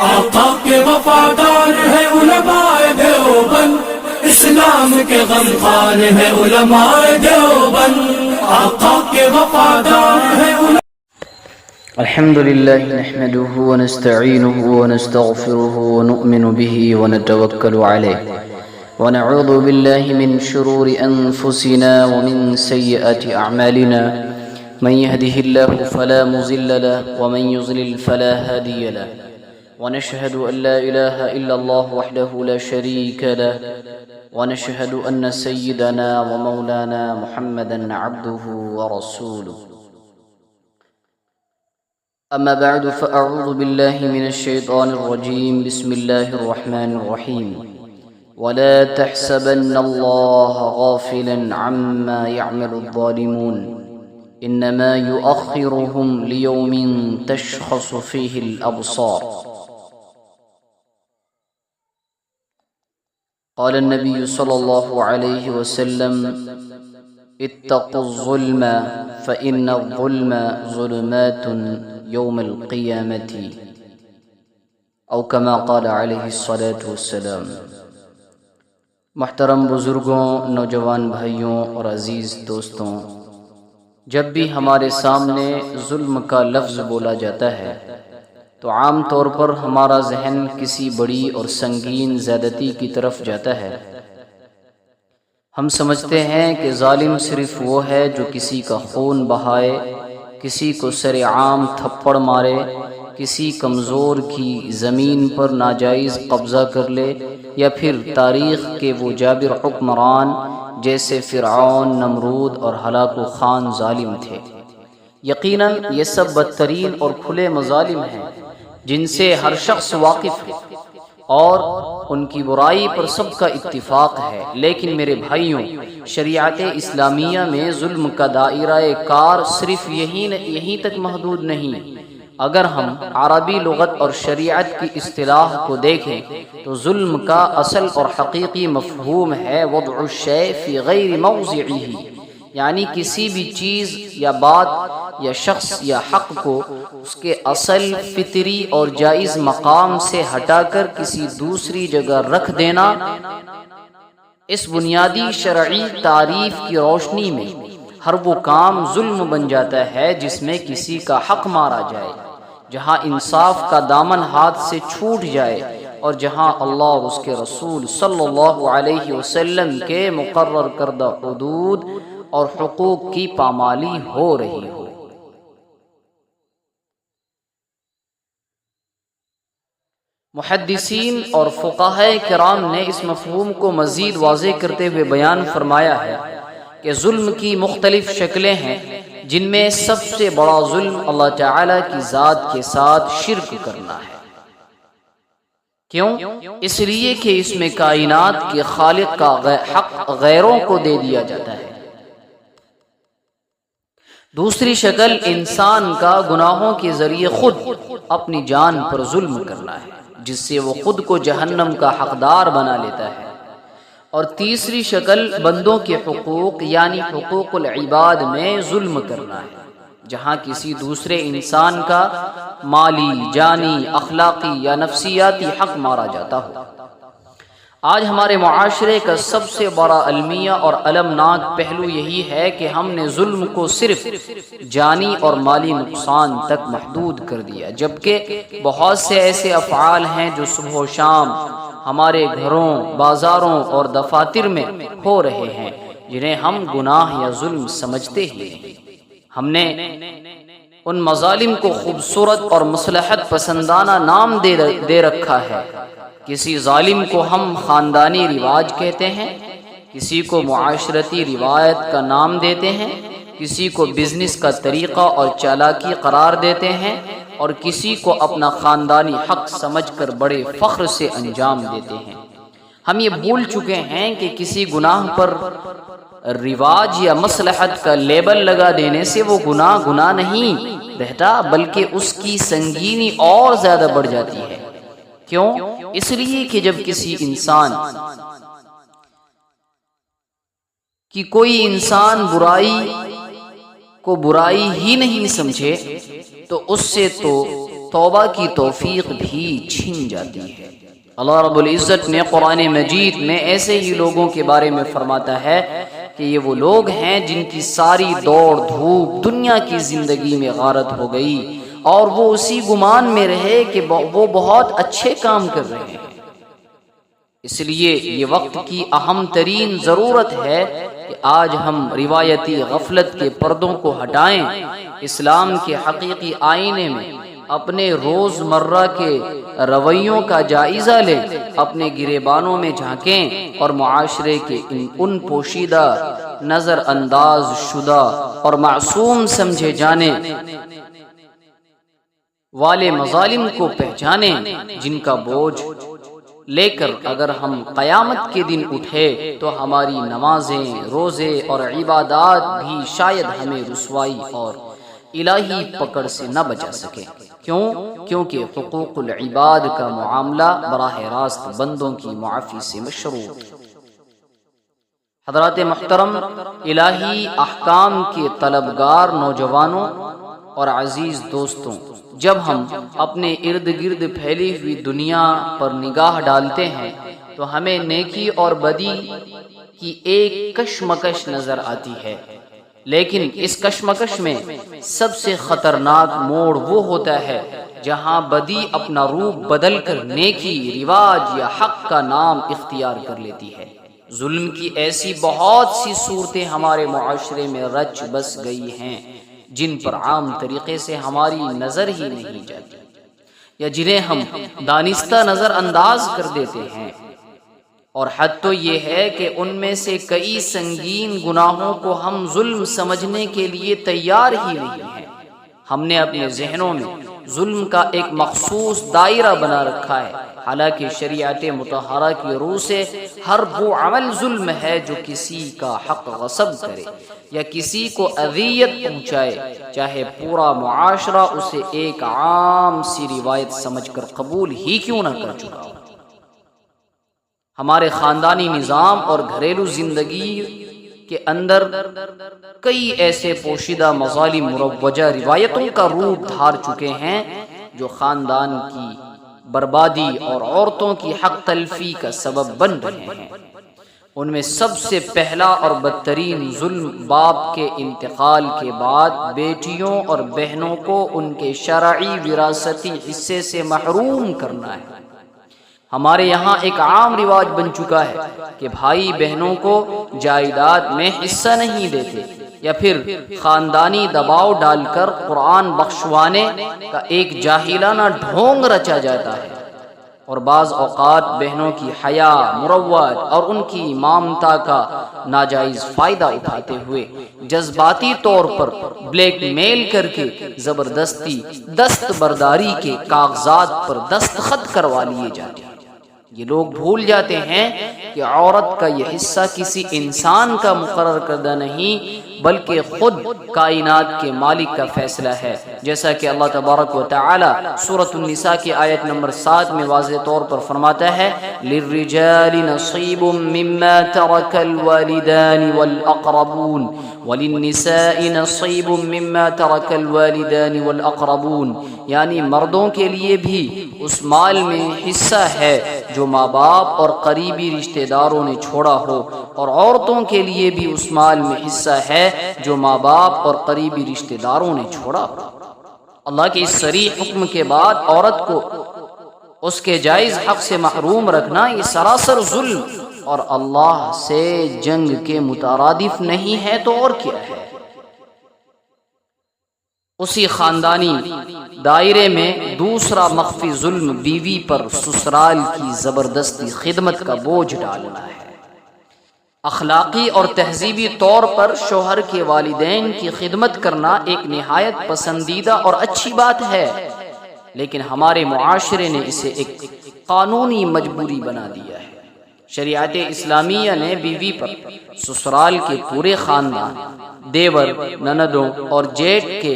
آقا کے وفادار ہے علماء دیوبند، اسلام کے غمخوار ہے علماء دیوبند، آقا کے وفادار ہے علماء. الحمد لله نحمده ونستعينه ونستغفره ونؤمن به ونتوكل عليه ونعوذ بالله من شرور أنفسنا ومن سيئات أعمالنا، من يهده الله فلا مضل له ومن يضلل فلا هادي له، ونشهد أن لا إله إلا الله وحده لا شريك له، ونشهد أن سيدنا ومولانا محمدا عبده ورسوله. أما بعد فأعوذ بالله من الشيطان الرجيم. بسم الله الرحمن الرحيم. ولا تحسبن الله غافلا عما يعمل الظالمون إنما يؤخرهم ليوم تشخص فيه الأبصار. قال النبي صلى الله عليه وسلم: اتقوا الظلم فإن الظلم ظلمات يوم القيامة، او كما قال علیہ الصلاة والسلام. محترم بزرگوں، نوجوان بھائیوں اور عزیز دوستوں، جب بھی ہمارے سامنے ظلم کا لفظ بولا جاتا ہے تو عام طور پر ہمارا ذہن کسی بڑی اور سنگین زیادتی کی طرف جاتا ہے. ہم سمجھتے ہیں کہ ظالم صرف وہ ہے جو کسی کا خون بہائے، کسی کو سر عام تھپڑ مارے، کسی کمزور کی زمین پر ناجائز قبضہ کر لے، یا پھر تاریخ کے وہ جابر حکمران جیسے فرعون، نمرود اور ہلاک خان ظالم تھے. یقیناً یہ سب بدترین اور کھلے مظالم ہیں جن سے ہر شخص واقف ہے اور ان کی برائی پر سب کا اتفاق ہے. لیکن میرے بھائیوں، شریعت اسلامیہ میں ظلم کا دائرہ کار صرف یہیں تک محدود نہیں. اگر ہم عربی لغت اور شریعت کی اصطلاح کو دیکھیں تو ظلم کا اصل اور حقیقی مفہوم ہے وضع الشیء فی غیر موضعہ، یعنی کسی بھی چیز یا بات یا شخص یا حق کو اس کے اصل، فطری اور جائز مقام سے ہٹا کر کسی دوسری جگہ رکھ دینا. اس بنیادی شرعی تعریف کی روشنی میں ہر وہ کام ظلم بن جاتا ہے جس میں کسی کا حق مارا جائے، جہاں انصاف کا دامن ہاتھ سے چھوٹ جائے، اور جہاں اللہ اور اس کے رسول صلی اللہ علیہ وسلم کے مقرر کردہ حدود اور حقوق کی پامالی ہو رہی ہو. محدثین اور فقہاء کرام نے اس مفہوم کو مزید واضح کرتے ہوئے بیان فرمایا ہے کہ ظلم کی مختلف شکلیں ہیں، جن میں سب سے بڑا ظلم اللہ تعالی کی ذات کے ساتھ شرک کرنا ہے. کیوں؟ اس لیے کہ اس میں کائنات کے خالق کا حق غیروں کو دے دیا جاتا ہے. دوسری شکل انسان کا گناہوں کے ذریعے خود اپنی جان پر ظلم کرنا ہے، جس سے وہ خود کو جہنم کا حقدار بنا لیتا ہے. اور تیسری شکل بندوں کے حقوق یعنی حقوق العباد میں ظلم کرنا ہے، جہاں کسی دوسرے انسان کا مالی، جانی، اخلاقی یا نفسیاتی حق مارا جاتا ہو. آج ہمارے معاشرے کا سب سے بڑا المیہ اور المناک پہلو یہی ہے کہ ہم نے ظلم کو صرف جانی اور مالی نقصان تک محدود کر دیا، جبکہ بہت سے ایسے افعال ہیں جو صبح و شام ہمارے گھروں، بازاروں اور دفاتر میں ہو رہے ہیں، جنہیں ہم گناہ یا ظلم سمجھتے ہی نہیں. ہم نے ان مظالم کو خوبصورت اور مصلحت پسندانہ نام دے رکھا ہے. کسی ظالم کو ہم خاندانی رواج کہتے ہیں، کسی کو معاشرتی روایت کا نام دیتے ہیں، کسی کو بزنس کا طریقہ اور چالاکی قرار دیتے ہیں، اور کسی کو اپنا خاندانی حق سمجھ کر بڑے فخر سے انجام دیتے ہیں. ہم یہ بھول چکے ہیں کہ کسی گناہ پر رواج یا مصلحت کا لیبل لگا دینے سے وہ گناہ نہیں رہتا، بلکہ اس کی سنگینی اور زیادہ بڑھ جاتی ہے. کیوں؟ اس لیے کہ جب کسی انسان کی کوئی انسان برائی کو برائی ہی نہیں سمجھے تو اس سے تو توبہ کی توفیق بھی چھن جاتی ہے۔ اللہ رب العزت نے قرآن مجید میں ایسے ہی لوگوں کے بارے میں فرماتا ہے کہ یہ وہ لوگ ہیں جن کی ساری دوڑ دھوپ دنیا کی زندگی میں غارت ہو گئی اور وہ اسی گمان میں رہے کہ وہ بہت اچھے کام کر رہے ہیں۔ اس لیے یہ وقت کی اہم ترین ضرورت ہے کہ آج ہم روایتی غفلت کے پردوں کو ہٹائیں، اسلام کے حقیقی آئینے میں اپنے روز مرہ کے رویوں کا جائزہ لیں، اپنے گریبانوں میں جھانکیں اور معاشرے کے ان پوشیدہ، نظر انداز شدہ اور معصوم سمجھے جانے والے مظالم کو پہچانیں، جن کا بوجھ لے کر اگر ہم قیامت کے دن اٹھے تو ہماری نمازیں، روزے اور عبادات بھی شاید ہمیں رسوائی اور الہی پکڑ سے نہ بچا سکے۔ کیونکہ حقوق العباد کا معاملہ براہ راست بندوں کی معافی سے مشروط۔ حضرات محترم، الہی احکام کے طلبگار نوجوانوں اور عزیز دوستوں، جب ہم اپنے ارد گرد پھیلی ہوئی دنیا پر نگاہ ڈالتے ہیں تو ہمیں نیکی اور بدی کی ایک کشمکش نظر آتی ہے، لیکن اس کشمکش میں سب سے خطرناک موڑ وہ ہوتا ہے جہاں بدی اپنا روپ بدل کر نیکی، رواج یا حق کا نام اختیار کر لیتی ہے۔ ظلم کی ایسی بہت سی صورتیں ہمارے معاشرے میں رچ بس گئی ہیں جن پر عام طریقے سے ہماری نظر ہی نہیں جاتی یا جنہیں ہم دانستہ نظر انداز کر دیتے ہیں، اور حد تو یہ ہے کہ ان میں سے کئی سنگین گناہوں کو ہم ظلم سمجھنے کے لیے تیار ہی نہیں ہیں۔ ہم نے اپنے ذہنوں میں ظلم کا ایک مخصوص دائرہ بنا رکھا ہے، حالانکہ شریعت مطہرہ کی روح سے ہر وہ عمل ظلم ہے جو کسی کا حق غصب کرے یا کسی کو اذیت پہنچائے، چاہے پورا معاشرہ اسے ایک عام سی روایت سمجھ کر قبول ہی کیوں نہ کر چکا ہو۔ ہمارے خاندانی نظام اور گھریلو زندگی کے اندر کئی ایسے پوشیدہ مظالم مروجہ روایتوں کا روپ دھار چکے ہیں جو خاندان کی بربادی اور عورتوں کی حق تلفی کا سبب بن رہے ہیں۔ ان میں سب سے پہلا اور بدترین ظلم باپ کے انتقال کے بعد بیٹیوں اور بہنوں کو ان کے شرعی وراثتی حصے سے محروم کرنا ہے۔ ہمارے یہاں ایک عام رواج بن چکا ہے کہ بھائی بہنوں کو جائیداد میں حصہ نہیں دیتے، یا پھر خاندانی دباؤ ڈال کر قرآن بخشوانے کا ایک جاہلانہ ڈھونگ رچا جاتا ہے، اور بعض اوقات بہنوں کی حیا، مروت اور ان کی مامتا کا ناجائز فائدہ اٹھاتے ہوئے جذباتی طور پر بلیک میل کر کے زبردستی دستبرداری کے کاغذات پر دستخط کروا لیے جاتے ہیں۔ یہ لوگ بھول جاتے ہیں کہ عورت کا یہ حصہ کسی انسان کا مقرر کردہ نہیں بلکہ خود کائنات کے مالک کا فیصلہ ہے، جیسا کہ اللہ تبارک و تعالی سورۃ النساء کی آیت نمبر 7 میں واضح طور پر فرماتا ہے للرجال نصیب مما ترک الوالدان والاقربون وللنساء نصیب مما ترک الوالدان والاقربون، یعنی مردوں کے لیے بھی اس مال میں حصہ ہے جو ماں باپ اور قریبی رشتہ داروں نے چھوڑا ہو، اور عورتوں کے لیے بھی اس مال میں حصہ ہے جو ماں باپ اور قریبی رشتہ داروں نے چھوڑا ہو۔ اللہ کے اس صریح حکم کے بعد عورت کو اس کے جائز حق سے محروم رکھنا یہ سراسر ظلم اور اللہ سے جنگ کے مترادف نہیں ہے تو اور کیا ہے۔ اسی خاندانی دائرے میں دوسرا مخفی ظلم بیوی پر سسرال کی زبردستی خدمت کا بوجھ ڈالنا ہے۔ اخلاقی اور تہذیبی طور پر شوہر کے والدین کی خدمت کرنا ایک نہایت پسندیدہ اور اچھی بات ہے، لیکن ہمارے معاشرے نے اسے ایک قانونی مجبوری بنا دیا ہے۔ شریعت اسلامیہ نے بیوی پر سسرال کے پورے خاندان، دیور، نندوں اور جیٹھ کے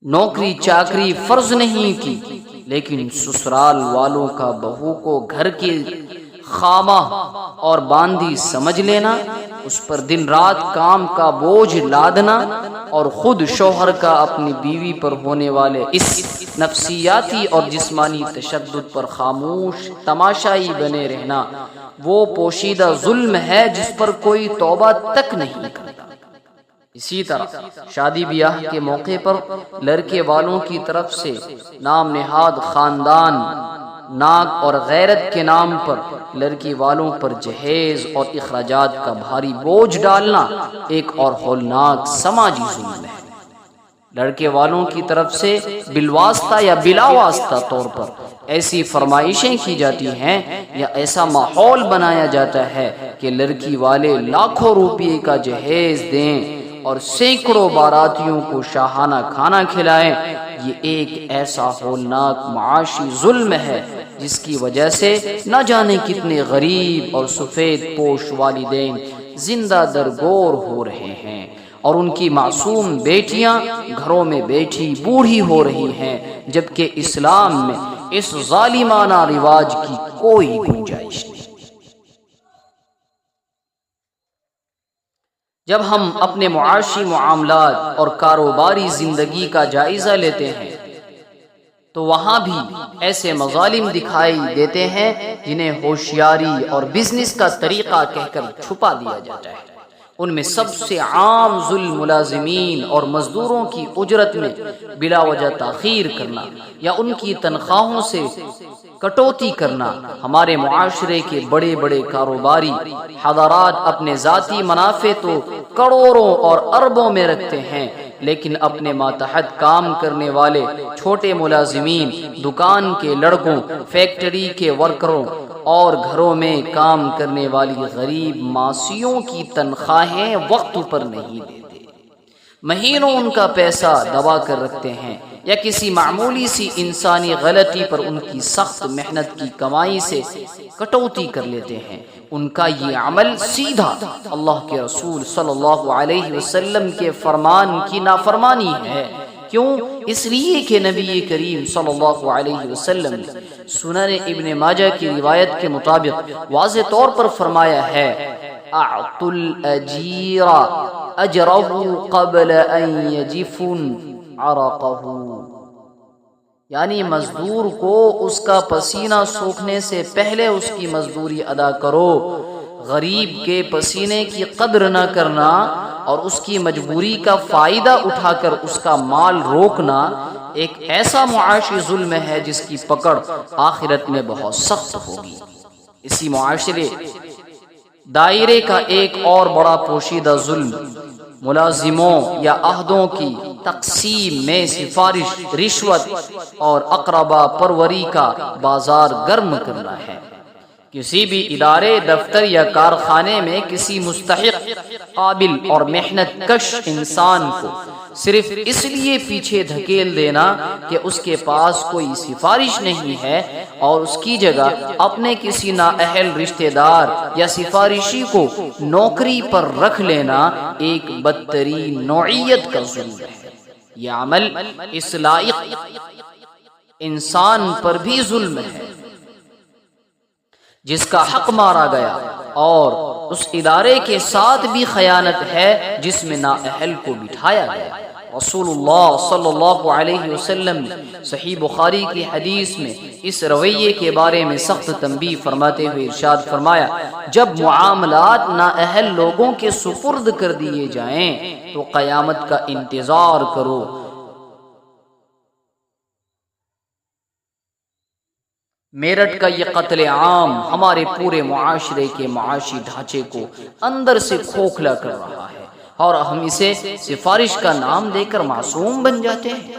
نوکری چاکری فرض نہیں کی، لیکن سسرال والوں کا بہو کو گھر کے خامہ اور باندھی سمجھ لینا، اس پر دن رات کام کا بوجھ لادنا، اور خود شوہر کا اپنی بیوی پر ہونے والے اس نفسیاتی اور جسمانی تشدد پر خاموش تماشائی بنے رہنا، وہ پوشیدہ ظلم ہے جس پر کوئی توبہ تک نہیں کرتا۔ اسی طرح شادی بیاہ کے موقع پر لڑکے والوں کی طرف سے نام نہاد خاندان، ناک اور غیرت کے نام پر لڑکی والوں پر جہیز اور اخراجات کا بھاری بوجھ ڈالنا ایک اور ہولناک سماجی ظلم ہے۔ لڑکے والوں کی طرف سے بالواسطہ یا بلا واسطہ طور پر ایسی فرمائشیں کی جاتی ہیں یا ایسا ماحول بنایا جاتا ہے کہ لڑکی والے لاکھوں روپے کا جہیز دیں اور سینکڑوں باراتیوں کو شاہانہ کھانا کھلائیں، یہ ایک ایسا ہولناک معاشی ظلم ہے جس کی وجہ سے نہ جانے کتنے غریب اور سفید پوش والدین زندہ درگور ہو رہے ہیں، اور ان کی معصوم بیٹیاں گھروں میں بیٹھی بوڑھی ہو رہی ہیں، جبکہ اسلام میں اس ظالمانہ رواج کی کوئی گنجائش نہیں۔ جب ہم اپنے معاشی معاملات اور کاروباری زندگی کا جائزہ لیتے ہیں تو وہاں بھی ایسے مظالم دکھائی دیتے ہیں جنہیں ہوشیاری اور بزنس کا طریقہ کہہ کر چھپا دیا جاتا ہے۔ ان میں سب سے عام ظلم ملازمین اور مزدوروں کی اجرت میں بلا وجہ تاخیر کرنا یا ان کی تنخواہوں سے کٹوتی کرنا۔ ہمارے معاشرے کے بڑے بڑے کاروباری حضرات اپنے ذاتی منافع تو کروڑوں اور اربوں میں رکھتے ہیں، لیکن اپنے ماتحت کام کرنے والے چھوٹے ملازمین، دکان کے لڑکوں، فیکٹری کے ورکروں اور گھروں میں کام کرنے والی غریب ماسیوں کی تنخواہیں وقت پر نہیں دیتے، مہینوں ان کا پیسہ دبا کر رکھتے ہیں یا کسی معمولی سی انسانی غلطی پر ان کی سخت محنت کی کمائی سے کٹوتی کر لیتے ہیں۔ ان کا یہ عمل سیدھا اللہ کے رسول صلی اللہ علیہ وسلم کے فرمان کی نافرمانی ہے۔ کیوں؟ اس لیے کہ نبی کریم صلی اللہ علیہ وسلم نے سنن ابن ماجہ کی روایت کے مطابق واضح طور پر فرمایا ہے، اعطوا الاجیر اجرہ قبل ان یجفن عرقہ، یعنی مزدور کو اس کا پسینہ سوکھنے سے پہلے اس کی مزدوری ادا کرو۔ غریب کے پسینے کی قدر نہ کرنا اور اس کی مجبوری کا فائدہ اٹھا کر اس کا مال روکنا ایک ایسا معاشی ظلم ہے جس کی پکڑ آخرت میں بہت سخت ہوگی۔ اسی معاشرے دائرے کا ایک اور بڑا پوشیدہ ظلم ملازموں یا عہدوں کی تقسیم میں سفارش، رشوت اور اقربا پروری کا بازار گرم کرنا ہے۔ کسی بھی ادارے، دفتر یا کارخانے میں کسی مستحق، قابل اور محنت کش انسان کو صرف اس لیے پیچھے دھکیل دینا کہ اس کے پاس کوئی سفارش نہیں ہے اور اس کی جگہ اپنے کسی نااہل رشتہ دار یا سفارشی کو نوکری پر رکھ لینا ایک بدترین نوعیت کا ظلم ہے۔ یہ عمل اس لائق انسان پر بھی ظلم ہے جس کا حق مارا گیا، اور اس ادارے کے ساتھ بھی خیانت ہے جس میں نااہل کو بٹھایا گیا۔ رسول اللہ صلی اللہ علیہ وسلم نے صحیح بخاری کی حدیث میں اس رویے کے بارے میں سخت تنبیہ فرماتے ہوئے ارشاد فرمایا، جب معاملات نااہل لوگوں کے سپرد کر دیے جائیں تو قیامت کا انتظار کرو۔ میرٹھ کا یہ قتل عام ہمارے پورے معاشرے کے معاشی ڈھانچے کو اندر سے کھوکھلا کر رہا ہے، اور ہم اسے سفارش کا نام دے کر معصوم بن جاتے ہیں۔